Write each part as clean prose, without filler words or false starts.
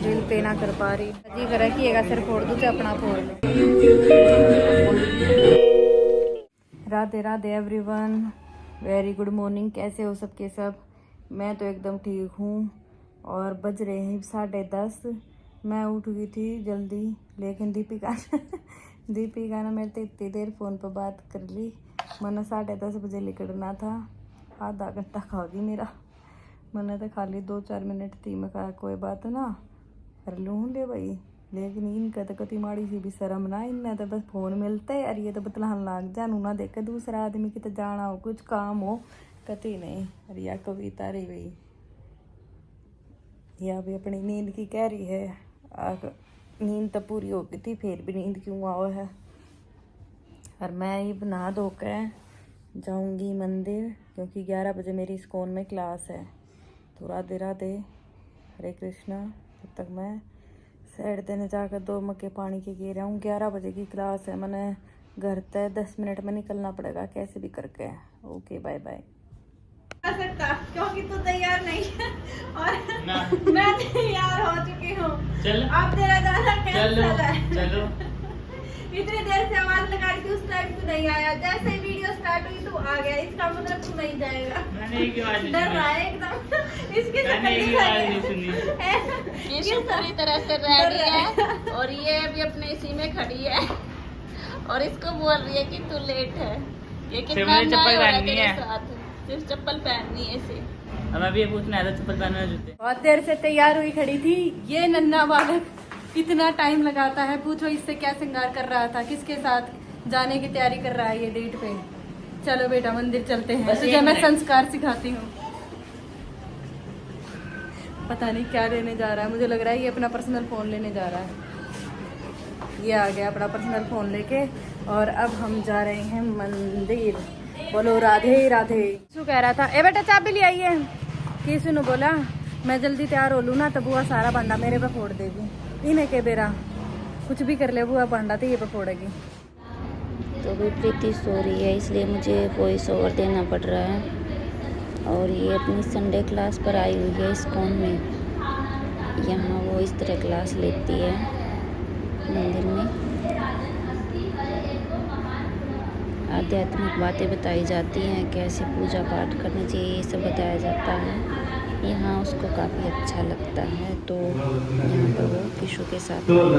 दिल पे ना कर पा रही जी करा कि एक सिर फोड़ दूँ तो अपना फोड़ लो। Radhe Radhe everyone, very good morning. कैसे हो सबके सब? मैं तो एकदम ठीक हूँ और बज रहे हैं 10:30। मैं उठ गई थी जल्दी, लेकिन दीपिका ने मेरे से इतनी देर फ़ोन पर बात कर ली। मैंने 10:30 बजे निकलना था, आधा घंटा खा गई मेरा। मैंने तो खाली 2-4 मिनट थी। मैं कहा कोई बात ना, कर लूँ ले भाई। लेकिन इनका तो कति माड़ी सी भी शर्म ना, इनने तो बस फ़ोन मिलता है और ये तो बतलान लाग जानू ना देखे दूसरा आदमी की तो जाना हो कुछ काम हो, कति नहीं। अरे या कविता रही भाई, या भी अपनी नींद की कह रही है। नींद तो पूरी हो गई थी, फिर भी नींद क्यों आओ है। और मैं ये नहा धो कर जाऊँगी मंदिर, क्योंकि 11 बजे मेरी इस्कॉन में क्लास है। तो राधे राधे, हरे कृष्णा। तब तक मैं साइड देने जाकर 2 मग्गे पानी के गिर रहा हूँ। 11 बजे की क्लास है, मैंने घर तक 10 मिनट में निकलना पड़ेगा कैसे भी करके। Okay bye bye. सकता क्योंकि तू तैयार नहीं है और मैं तैयार हो चुकी हूँ। अब तेरा जाना कैंसिल है। चलो इतनी देर से आवाज लगा रही थी, उस टाइम तू नहीं आया। जैसे ही वीडियो स्टार्ट हुई तू आ गया, इसका मतलब तू नहीं जाएगा। डर रहा है एकदम, इसकी पूरी तरह से रेडी है और ये अभी अपने इसी में खड़ी है और इसको बोल रही है कि तू लेट है। ये कितना चप्पल पहननी है, सिर्फ चप्पल पहननी है इसे। अब अभी ये पूछना है चप्पल पहनना है जूते। बहुत देर से तैयार हुई खड़ी थी। ये नन्हा बालक कितना टाइम लगाता है, पूछो इससे क्या श्रृंगार कर रहा था, किसके साथ जाने की तैयारी कर रहा है ये डेट पे। चलो बेटा मंदिर चलते हैं, तुझे मैं संस्कार सिखाती हूँ। पता नहीं क्या लेने जा रहा है, मुझे लग रहा है ये अपना पर्सनल फ़ोन लेने जा रहा है। ये आ गया अपना पर्सनल फ़ोन लेके और अब हम जा रहे हैं मंदिर। बोलो राधे राधे। शू कह रहा था, ए बेटा चाबी ले आइए। किसी ने बोला मैं जल्दी तैयार हो लूँ ना तो बुआ सारा भांडा मेरे पे फोड़ देगी। इन्हें के बेरा कुछ भी कर ले, बुआ भांडा तो ये पे फोड़ेगी। तो भी प्रीति सो रही है, इसलिए मुझे वॉइस ओवर देना पड़ रहा है। और ये अपनी संडे क्लास पर आई हुई है इस्कॉन में। यहाँ वो इस तरह क्लास लेती है मंदिर में। आध्यात्मिक बातें बताई जाती हैं, कैसे पूजा पाठ करनी चाहिए, ये सब बताया जाता है। यहाँ उसको काफ़ी अच्छा लगता है, तो यहाँ पर वो किशु के साथ और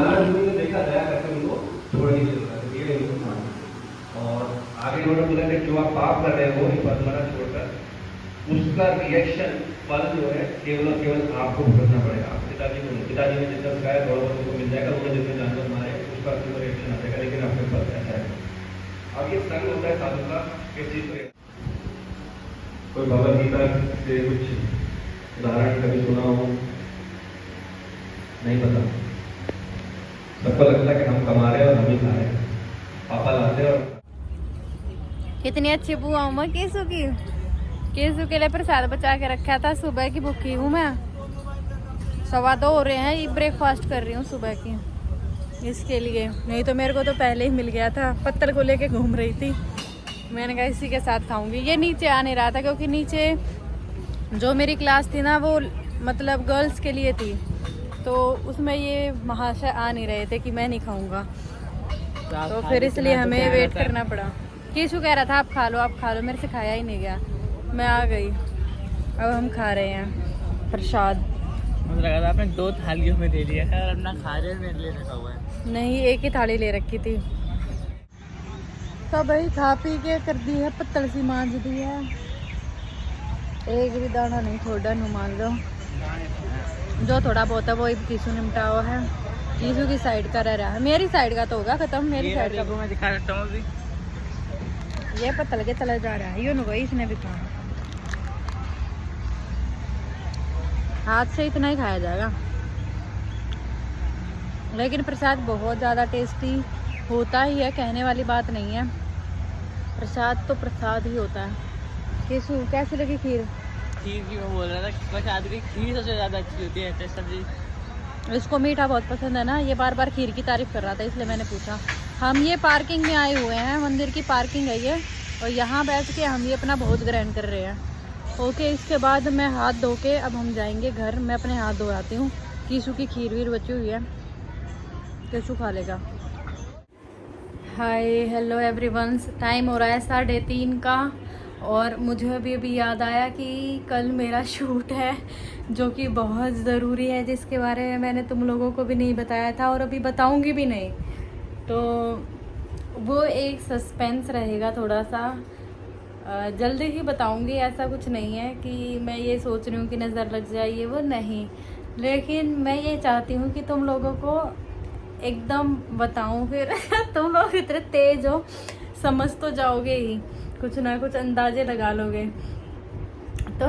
आगे उन्होंने बोला कि जो आप पाप कर रहे हो परमाना छोड़कर, उसका रिएक्शन फल जो है केवल और केवल आपको भुगतना पड़ेगा। पिताजी ने जितना सिखाया गौरव को मिल जाएगा, उन्होंने जितने जानवर मारे उसका रिएक्शन आ जाएगा, लेकिन अपने पास ऐसा है। अब ये संग होता है साधु का किस चीज पर? कोई भगवद गीता से कुछ उदाहरण कभी सुना हो? नहीं पता। सबको लगता है कि हम कमा रहे हैं और हम ही खा रहे हैं, पापा लाते हैं। और कितनी अच्छी बुआ हूँ मैं केसू की। केसू के लिए प्रसाद बचा के रखा था, सुबह की भूखी हूँ मैं। 2:15 हो रहे हैं, ये ब्रेकफास्ट कर रही हूँ सुबह की इसके लिए। नहीं तो मेरे को तो पहले ही मिल गया था, पत्तल को लेके घूम रही थी। मैंने कहा इसी के साथ खाऊंगी। ये नीचे आ नहीं रहा था क्योंकि नीचे जो मेरी क्लास थी ना वो मतलब गर्ल्स के लिए थी, तो उसमें ये महाशय आ नहीं रहे थे कि मैं नहीं खाऊंगा, तो फिर इसलिए हमें वेट करना पड़ा। केशु कह रहा था आप खा लो आप खा लो, मेरे से खाया ही नहीं गया। मैं आ गई, अब हम खा रहे हैं प्रसाद। मुझे लगा था आपने 2 थालियों में दे दिया है और अपना खा रहे मेरे लिए रखा हुआ है। नहीं, एक ही थाली ले रखी थी। तो भाई खा पी के कर दी है, पत्तल सी मांझ दी है, एक भी दाना नहीं छोड़ा। नु मान लो जो थोड़ा बहुत है वो कीसू निपटा हुआ है। कीसू की साइड का रह रहा है, मेरी साइड का तो होगा खत्म। मेरी साइड का मैं दिखा सकता हूँ अभी। ये पत्तल के चला जा रहा है, यूं गई इसने भी खाया। हाथ से इतना ही खाया जाएगा, लेकिन प्रसाद बहुत ज़्यादा टेस्टी होता ही है, कहने वाली बात नहीं है। प्रसाद तो प्रसाद ही होता है। केसू कैसी लगी खीर? खीर की मैं बोल रहा था, प्रसाद की खीर सबसे ज़्यादा अच्छी होती है। सब्जी इसको मीठा बहुत पसंद है ना, ये बार बार खीर की तारीफ कर रहा था, इसलिए मैंने पूछा। हम ये पार्किंग में आए हुए हैं, मंदिर की पार्किंग है ये, और यहाँ बैठ के हम ये अपना बहुत ग्रहण कर रहे हैं। ओके, इसके बाद मैं हाथ धो के अब हम जाएंगे घर। मैं अपने हाथ धो आती हूँ, कीसू की खीर वीर बची हुई है, कीसू खा लेगा। हाय हेलो एवरीवन, टाइम हो रहा है 3:30 का और मुझे अभी याद आया कि कल मेरा शूट है जो कि बहुत ज़रूरी है, जिसके बारे में मैंने तुम लोगों को भी नहीं बताया था और अभी बताऊंगी भी नहीं। तो वो एक सस्पेंस रहेगा थोड़ा सा, जल्दी ही बताऊंगी। ऐसा कुछ नहीं है कि मैं ये सोच रही हूँ कि नज़र लग जाए, वो नहीं, लेकिन मैं ये चाहती हूँ कि तुम लोगों को एकदम बताऊं, फिर तुम लोग इतने तेज हो समझ तो जाओगे ही, कुछ ना कुछ अंदाजे लगा लोगे। तो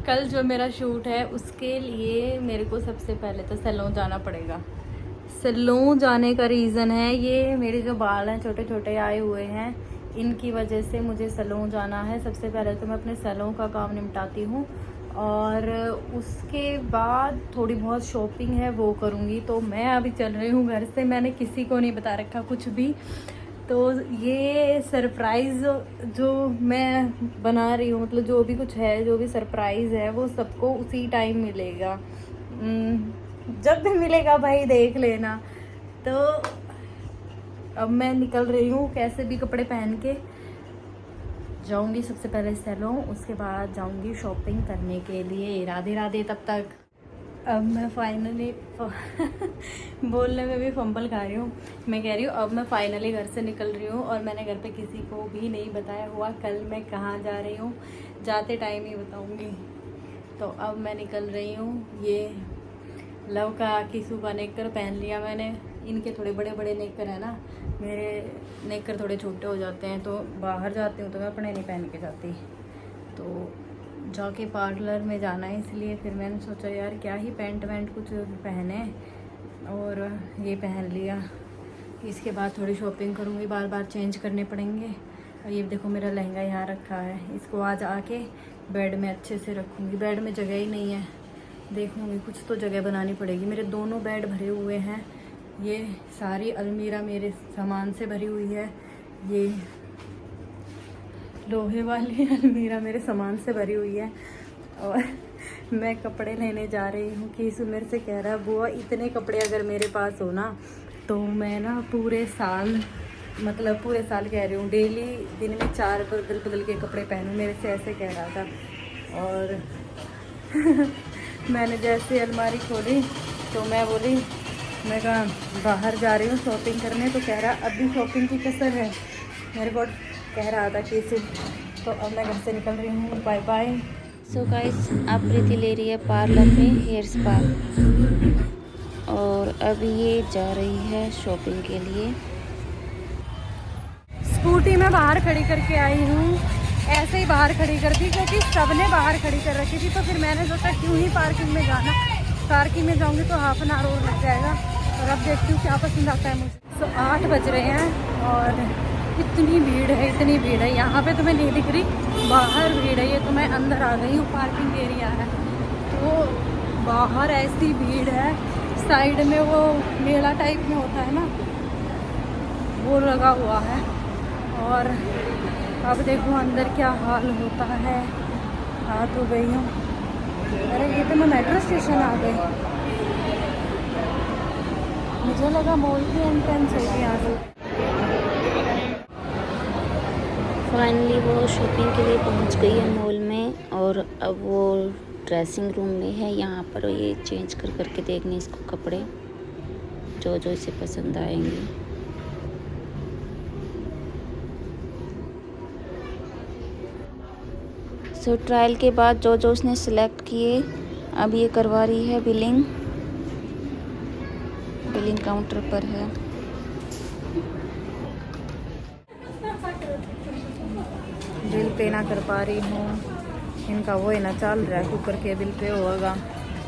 कल जो मेरा शूट है उसके लिए मेरे को सबसे पहले तो सैलून जाना पड़ेगा। सैलून जाने का रीज़न है ये, मेरे जो बाल हैं छोटे छोटे आए हुए हैं, इनकी वजह से मुझे सैलून जाना है। सबसे पहले तो मैं अपने सैलून का काम निपटाती हूँ और उसके बाद थोड़ी बहुत शॉपिंग है वो करूँगी। तो मैं अभी चल रही हूँ घर से, मैंने किसी को नहीं बता रखा कुछ भी। तो ये सरप्राइज़ जो मैं बना रही हूँ, मतलब जो भी कुछ है, जो भी सरप्राइज़ है वो सबको उसी टाइम मिलेगा, जब भी मिलेगा भाई देख लेना। तो अब मैं निकल रही हूँ, कैसे भी कपड़े पहन के जाऊंगी। सबसे पहले सैलून, उसके बाद जाऊंगी शॉपिंग करने के लिए। राधे राधे तब तक। अब मैं फाइनली बोलने में भी फंबल खा रही हूँ। मैं कह रही हूँ अब मैं फाइनली घर से निकल रही हूँ और मैंने घर पे किसी को भी नहीं बताया हुआ कल मैं कहाँ जा रही हूँ, जाते टाइम ही बताऊँगी। तो अब मैं निकल रही हूँ। ये लव का कीसू का नेकर पहन लिया मैंने। इनके थोड़े बड़े बड़े नेकर है ना, मेरे नेकर थोड़े छोटे हो जाते हैं, तो बाहर जाती हूँ तो मैं अपने नहीं पहन के जाती। तो जाके पार्लर में जाना है, इसलिए फिर मैंने सोचा यार क्या ही पैंट वैंट कुछ पहने, और ये पहन लिया। इसके बाद थोड़ी शॉपिंग करूँगी, बार बार चेंज करने पड़ेंगे। और ये देखो मेरा लहंगा यहाँ रखा है, इसको आज आके बेड में अच्छे से रखूँगी। बेड में जगह ही नहीं है, देखूँगी कुछ तो जगह बनानी पड़ेगी। मेरे दोनों बेड भरे हुए हैं, ये सारी अलमीरा मेरे सामान से भरी हुई है। ये लोहे वाली अलमीरा मेरे सामान से भरी हुई है। और मैं कपड़े लेने जा रही हूँ। कीसू मेरे से कह रहा है बुआ इतने कपड़े अगर मेरे पास हो ना तो मैं ना पूरे साल, मतलब पूरे साल कह रही हूँ, डेली दिन में 4 बदल के कपड़े पहनूँ, मेरे से ऐसे कह रहा था। और मैंने जैसे अलमारी खोली तो मैं बोली, मैं कहा बाहर जा रही हूँ शॉपिंग करने, तो कह रहा अभी शॉपिंग की कसर है, मेरे को कह रहा था कीसू। तो अब मैं घर से निकल रही हूँ, बाय बाय। सो गाइस, आप प्रीति ले रही है पार्लर में हेयर स्पा, और अभी ये जा रही है शॉपिंग के लिए। स्कूटी में बाहर खड़ी करके आई हूँ, ऐसे ही बाहर खड़ी कर दी क्योंकि सबने बाहर खड़ी कर रखी थी। तो फिर मैंने सोचा क्यों ही पार्किंग में जाना, पार्किंग में जाऊँगी तो हाफ एन आवर और लग जाएगा। और अब देखती हूँ क्या पसंद आता है मुझे। तो 8 बज रहे हैं और इतनी भीड़ है, इतनी भीड़ है। यहाँ पे तुम्हें नहीं दिख रही, बाहर भीड़ है। ये तो मैं अंदर आ गई हूँ, पार्किंग एरिया है, तो बाहर ऐसी भीड़ है। साइड में वो मेला टाइप में होता है ना, वो लगा हुआ है। और अब देखो अंदर क्या हाल होता है। आ तो गई हूँ, अरे ये तो मैं मेट्रो स्टेशन आ गई, मुझे लगा मॉल की एंट्रेंस होगी यहाँ से। फाइनली वो शॉपिंग के लिए पहुंच गई है मॉल में, और अब वो ड्रेसिंग रूम में है। यहाँ पर ये चेंज कर करके देखने इसको कपड़े जो जो इसे पसंद आएंगे। सो ट्रायल के बाद जो जो उसने सेलेक्ट किए, अब ये करवा रही है बिलिंग। बिलिंग काउंटर पर है। बिल पे ना कर पा रही हूँ, इनका वो है ना चल रहा है, कुकर के बिल पे होगा।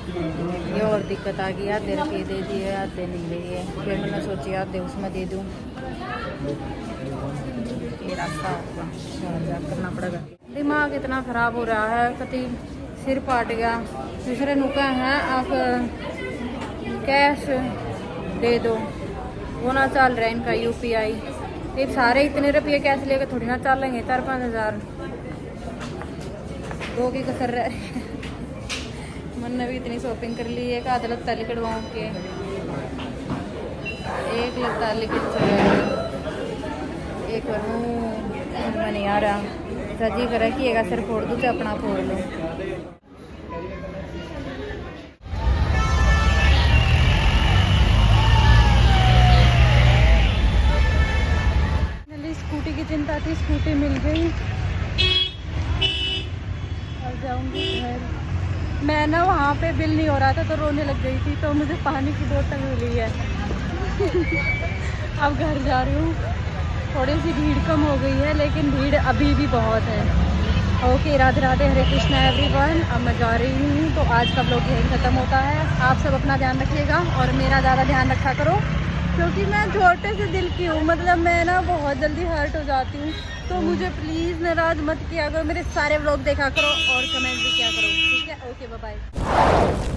ये और दिक्कत आ गई, आधे रुपये दे दिए, आधे नहीं लिए। फिर मैंने सोची आधे उसमें दे दूँ, ये रास्ता होगा, करना पड़ेगा। दिमाग इतना ख़राब हो रहा है, कभी सिर फाट गया। दूसरे नुका हैं आप कैश दे दो, वो ना चल रहा है इनका UPI। ये सारे इतने रुपये कैश लेकर थोड़ी ना चलेंगे, 4-5 हज़ार दो की कसर रह रही है। मन हमने भी इतनी शॉपिंग कर ली। एक आधा लगता लिकड़वाओं के, एक लगता लिकड़ से, एक और नहीं आ रहा। सजी करा कि एक सिर फोड़ दूँ तो अपना फोड़ लो। स्कूटी की चिंता थी, स्कूटी मिल गई और जाऊंगी घर। मैं ना वहाँ पे बिल नहीं हो रहा था तो रोने लग गई थी, तो मुझे पानी की बोतल मिली है। अब घर जा रही हूँ। थोड़ी सी भीड़ कम हो गई है लेकिन भीड़ अभी भी बहुत है। ओके, राधे राधे, हरे कृष्णा एवरीवन। अब मैं जा रही हूँ, तो आज का व्लॉग यही ख़त्म होता है। आप सब अपना ध्यान रखिएगा और मेरा ज़्यादा ध्यान रखा करो, क्योंकि मैं छोटे से दिल की हूँ। मतलब मैं ना बहुत जल्दी हर्ट हो जाती हूँ, तो मुझे प्लीज़ नाराज़ मत किया करो। मेरे सारे व्लॉग देखा करो और कमेंट भी किया करो, ठीक है? Okay, bye bye.